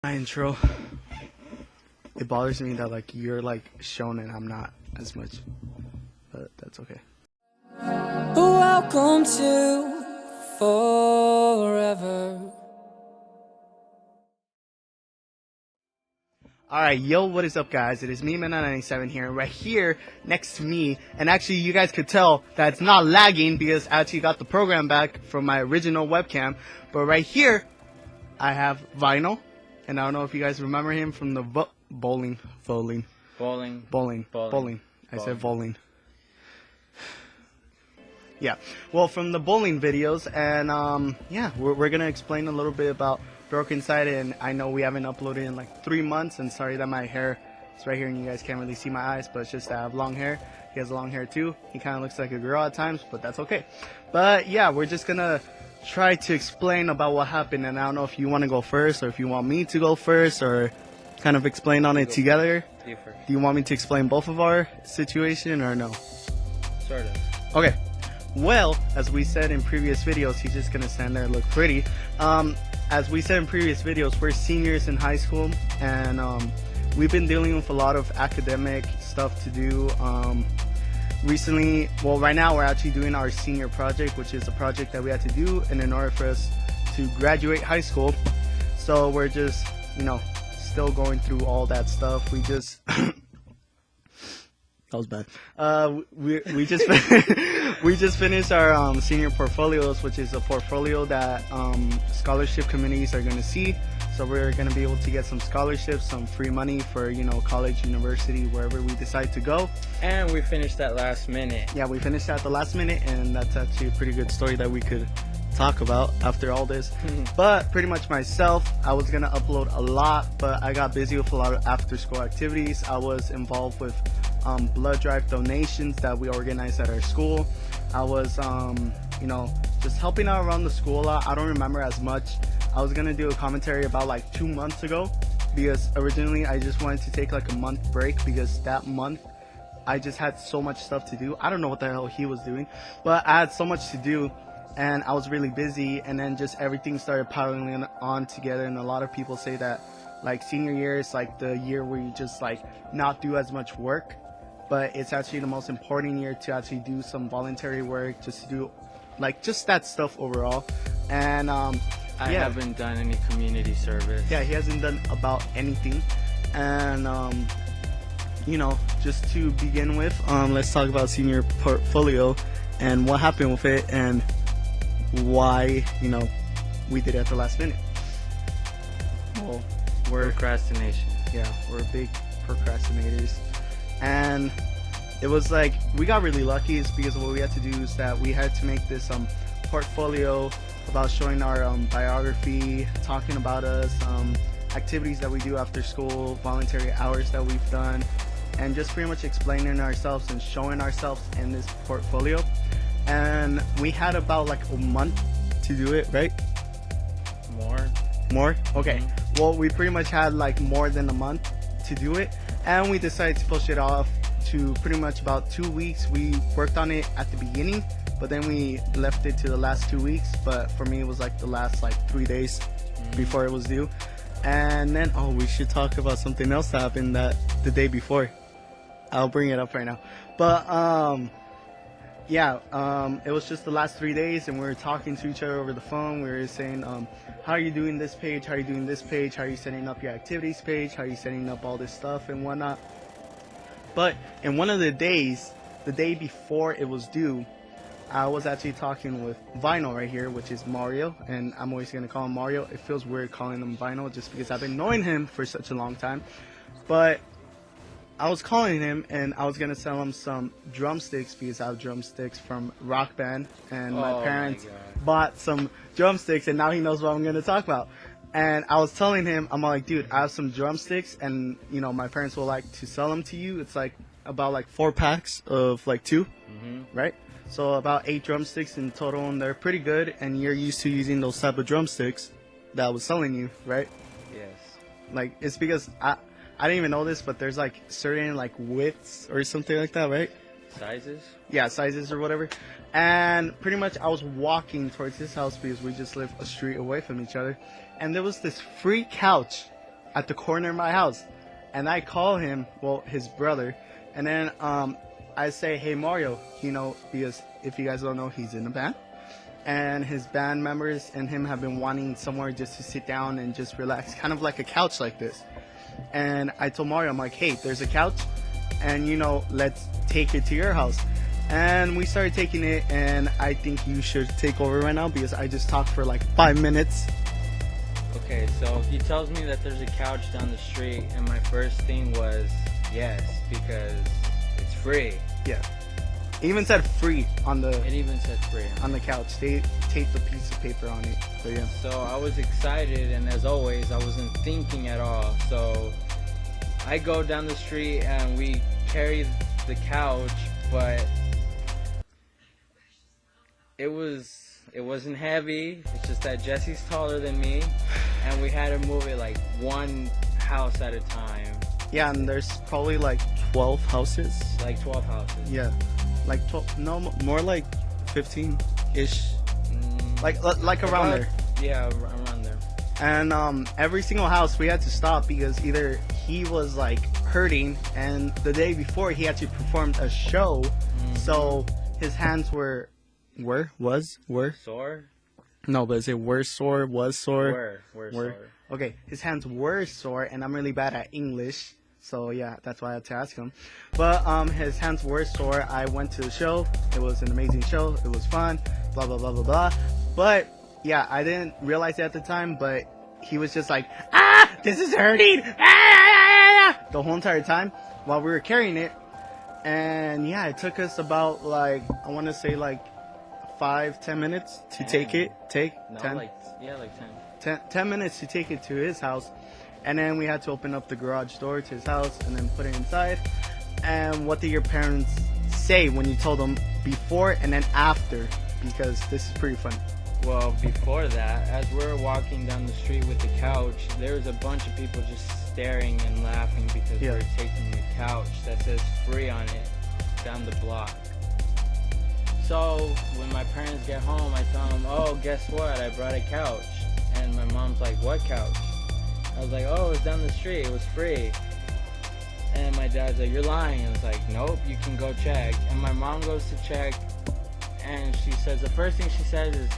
My intro. It bothers me that like you're like shown and I'm not as much, but that's okay. Welcome to forever. Alright, yo, what is up guys? It is me, Man97 here, and right here next to me, and actually you guys could tell that it's not lagging because I actually got the program back from my original webcam, but right here I have Vinyl, and I don't know if you guys remember him from the bowling. I said bowling. Yeah, well, from the bowling videos, and yeah, we're gonna explain a little bit about Broken Side, and I know we haven't uploaded in like 3 months, and sorry that my hair is right here and you guys can't really see my eyes, but it's just that I have long hair. He has long hair too. He kind of looks like a girl at times, but that's okay. But yeah, we're just gonna try to explain about what happened, and I don't know if you want to go first or if you want me to go first or kind of explain on it together. Do you want me to explain both of our situation or no? Sort of. Okay. Well, as we said in previous videos, he's just gonna stand there and look pretty. As we said in previous videos, we're seniors in high school, and we've been dealing with a lot of academic stuff to do. Recently, well, right now we're actually doing our senior project, which is a project that we had to do in order for us to graduate high school. So we're just, still going through all that stuff. We just that was bad. We just we just finished our senior portfolios, which is a portfolio that scholarship committees are going to see. So we're going to be able to get some scholarships, some free money for college, university, wherever we decide to go. And we finished that last minute. Yeah, we finished at the last minute, and that's actually a pretty good story that we could talk about after all this. But pretty much myself, I was gonna upload a lot, but I got busy with a lot of after school activities. I was involved with blood drive donations that we organized at our school. I was just helping out around the school a lot. I don't remember as much. I was gonna do a commentary about like 2 months ago, because originally I just wanted to take like a month break, because that month I just had so much stuff to do. I don't know what the hell he was doing, but I had so much to do and I was really busy, and then just everything started piling on together. And a lot of people say that like senior year is like the year where you just like not do as much work, but it's actually the most important year to actually do some voluntary work, just to do like just that stuff overall. And I haven't done any community service. Yeah, he hasn't done about anything. And just to begin with, let's talk about senior portfolio and what happened with it and why we did it at the last minute. Well, Procrastination. Yeah, we're big procrastinators, and it was like we got really lucky. It's because what we had to do is that we had to make this portfolio about showing our biography, talking about us, activities that we do after school, voluntary hours that we've done, and just pretty much explaining ourselves and showing ourselves in this portfolio. And we had about like a month to do it, right? More? Okay. Well, we pretty much had like more than a month to do it, and we decided to push it off to pretty much about 2 weeks. We worked on it at the beginning, but then we left it to the last 2 weeks. But for me, it was like the last like 3 days before it was due. And then, we should talk about something else that happened the day before. I'll bring it up right now. But it was just the last 3 days, and we were talking to each other over the phone. We were saying, how are you doing this page? How are you doing this page? How are you setting up your activities page? How are you setting up all this stuff and whatnot? But in one of the days, the day before it was due, I was actually talking with Vinyl right here, which is Mario, and I'm always going to call him Mario. It feels weird calling him Vinyl just because I've been knowing him for such a long time. But I was calling him, and I was going to sell him some drumsticks, because I have drumsticks from Rock Band, and my parents bought some drumsticks, and now he knows what I'm going to talk about. And I was telling him, I'm like, dude, I have some drumsticks, and my parents will like to sell them to you. It's like about like 4 packs of like 2, right? So about 8 drumsticks in total, and they're pretty good, and you're used to using those type of drumsticks that I was selling you, right? Yes. Like, it's because I didn't even know this, but there's like certain like widths or something like that, right? Sizes? Yeah, sizes or whatever. And pretty much I was walking towards his house because we just live a street away from each other. And there was this free couch at the corner of my house, and I call him, well, his brother, and then I say, hey Mario, because if you guys don't know, he's in a band, and his band members and him have been wanting somewhere just to sit down and just relax, kind of like a couch like this. And I told Mario, I'm like, hey, there's a couch, and let's take it to your house. And we started taking it, and I think you should take over right now because I just talked for like 5 minutes. Okay, so he tells me that there's a couch down the street, and my first thing was yes, because it's free. Yeah. It even said free on the It even said free on the couch. They taped a piece of paper on it. So yeah. So I was excited, and as always, I wasn't thinking at all. So I go down the street, and we carry the couch, but it wasn't heavy. It's just that Jesse's taller than me, and we had to move it like one house at a time. Yeah, and there's probably like 12 houses. Like 12 houses. Yeah, like 12. No, more like 15-ish. Like around there. Yeah, around there. And every single house we had to stop because either he was like hurting, and the day before he actually performed a show, so his hands were Sore? No, but is it were sore, was sore? Were sore. Okay, his hands were sore, and I'm really bad at English, so yeah, that's why I had to ask him. But his hands were sore. I went to the show. It was an amazing show. It was fun. Blah blah blah blah blah. But yeah, I didn't realize it at the time, but he was just like, this is hurting, the whole entire time while we were carrying it. And yeah, it took us about like, I want to say like 5-10 minutes to 10. take it. No, 10? like 10. 10 minutes to take it to his house. And then we had to open up the garage door to his house and then put it inside. And what did your parents say when you told them before and then after? Because this is pretty funny. Well, before that, as we're walking down the street with the couch, there was a bunch of people just staring and laughing because we're taking the couch that says free on it down the block. So when my parents get home, I tell them, oh, guess what? I brought a couch. And my mom's like, what couch? I was like, oh, it's down the street. It was free. And my dad's like, you're lying. I was like, nope, you can go check. And my mom goes to check, and she says, the first thing she says is,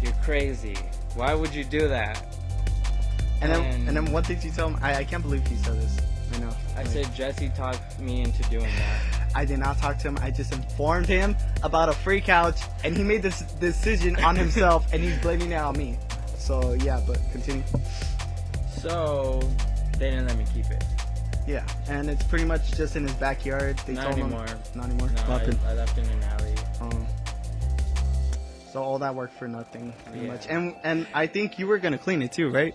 you're crazy. Why would you do that? And then what did you tell him? I can't believe he said this. I know. I said Jesse talked me into doing that. I did not talk to him. I just informed him about a free couch, and he made this decision on himself, and he's blaming it on me. So yeah, but continue. So they didn't let me keep it. Yeah, and it's pretty much just in his backyard. They Not told anymore. him. Not anymore. No, I left it in an alley. So all that work for nothing, pretty Yeah. much. And I think you were gonna clean it too, right?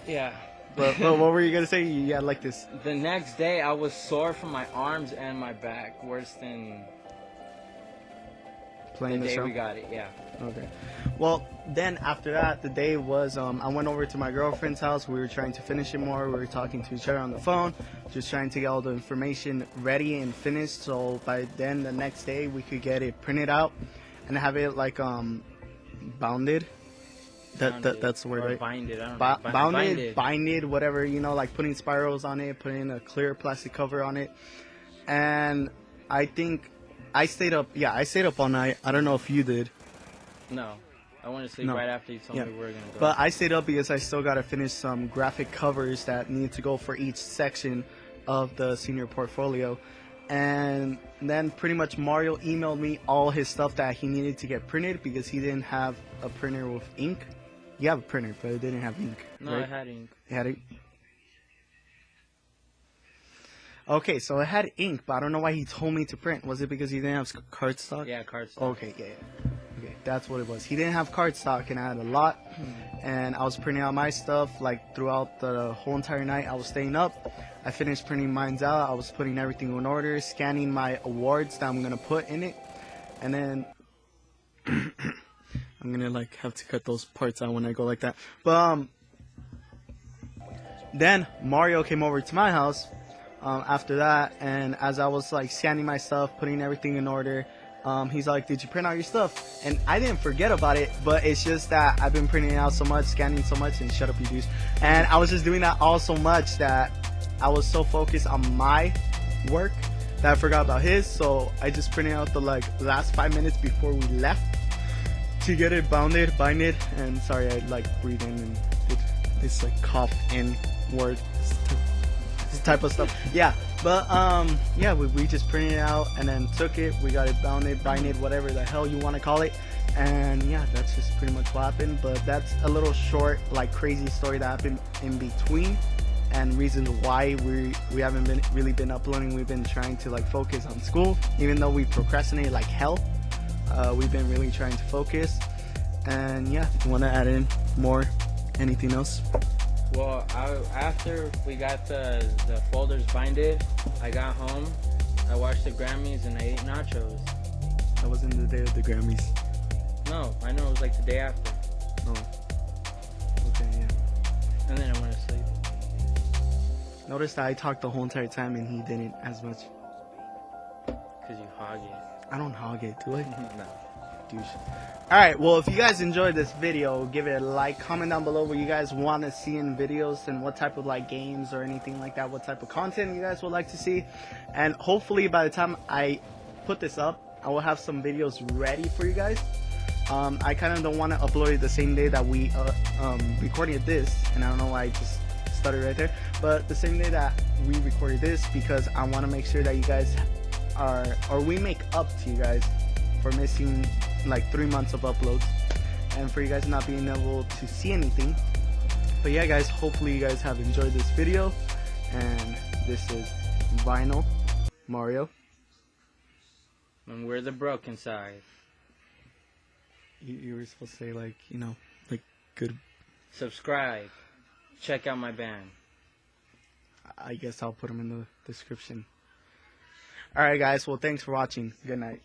Yeah. But what were you gonna say? You had like this. The next day, I was sore from my arms and my back, worse than Playing the the day show? we got it. Yeah. Okay. Well, then after that, the day was I went over to my girlfriend's house. We were trying to finish it more. We were talking to each other on the phone, just trying to get all the information ready and finished. So by then, the next day, we could get it printed out and have it like bounded. That's the word, or right? Binded. I don't know. Binded, whatever, like putting spirals on it, putting a clear plastic cover on it. And I think I stayed up all night. I don't know if you did. No. I went to sleep No. right after you told me we were going to go. But I stayed up because I still got to finish some graphic covers that need to go for each section of the senior portfolio. And then pretty much Mario emailed me all his stuff that he needed to get printed because he didn't have a printer with ink. You have a printer, but it didn't have ink. No, right? I had ink. It had ink? Okay, so it had ink, but I don't know why he told me to print. Was it because he didn't have cardstock? Yeah, cardstock. Okay, yeah. Okay, that's what it was. He didn't have cardstock, and I had a lot. And I was printing out my stuff like throughout the whole entire night. I was staying up. I finished printing mine out. I was putting everything in order, scanning my awards that I'm gonna put in it, and then I'm gonna like have to cut those parts out when I go like that. But then Mario came over to my house after that, and as I was like scanning my stuff, putting everything in order, He's like, did you print out your stuff? And I didn't forget about it, but it's just that I've been printing out so much, scanning so much, and shut up, you dudes. And I was just doing that all so much that I was so focused on my work that I forgot about his. So I just printed out the like last 5 minutes before we left to get it bounded, binded. And sorry, I like breathed in and did this like cough in word type of stuff. Yeah, but yeah, we just printed it out and then took it. We got it bounded, binded, whatever the hell you want to call it. And yeah, that's just pretty much what happened. But that's a little short, like crazy story that happened in between, and reasons why we haven't really been uploading. We've been trying to like focus on school, even though we procrastinate like hell. We've been really trying to focus. And yeah, you want to add in more? Anything else? Well, after we got the folders binded, I got home, I watched the Grammys, and I ate nachos. That wasn't the day of the Grammys. No, I know, it was like the day after. Oh. Okay, yeah. And then I went to sleep. Notice that I talked the whole entire time and he didn't as much. Because you hog it. I don't hog it, do I? No. Douche. Alright, well, if you guys enjoyed this video, give it a like, comment down below what you guys want to see in videos and what type of like games or anything like that, what type of content you guys would like to see. And hopefully by the time I put this up, I will have some videos ready for you guys. I kind of don't want to upload it the same day that we recorded this, and I don't know why I just stuttered right there, but the same day that we recorded this, because I want to make sure that you guys we make up to you guys for missing like 3 months of uploads and for you guys not being able to see anything. But yeah guys, hopefully you guys have enjoyed this video, and this is Vinyl Mario, And we're the broken side. you were supposed to say like, you know, like good. Subscribe. Check out my band. I guess I'll put them in the description. Alright guys, well thanks for watching. Good night.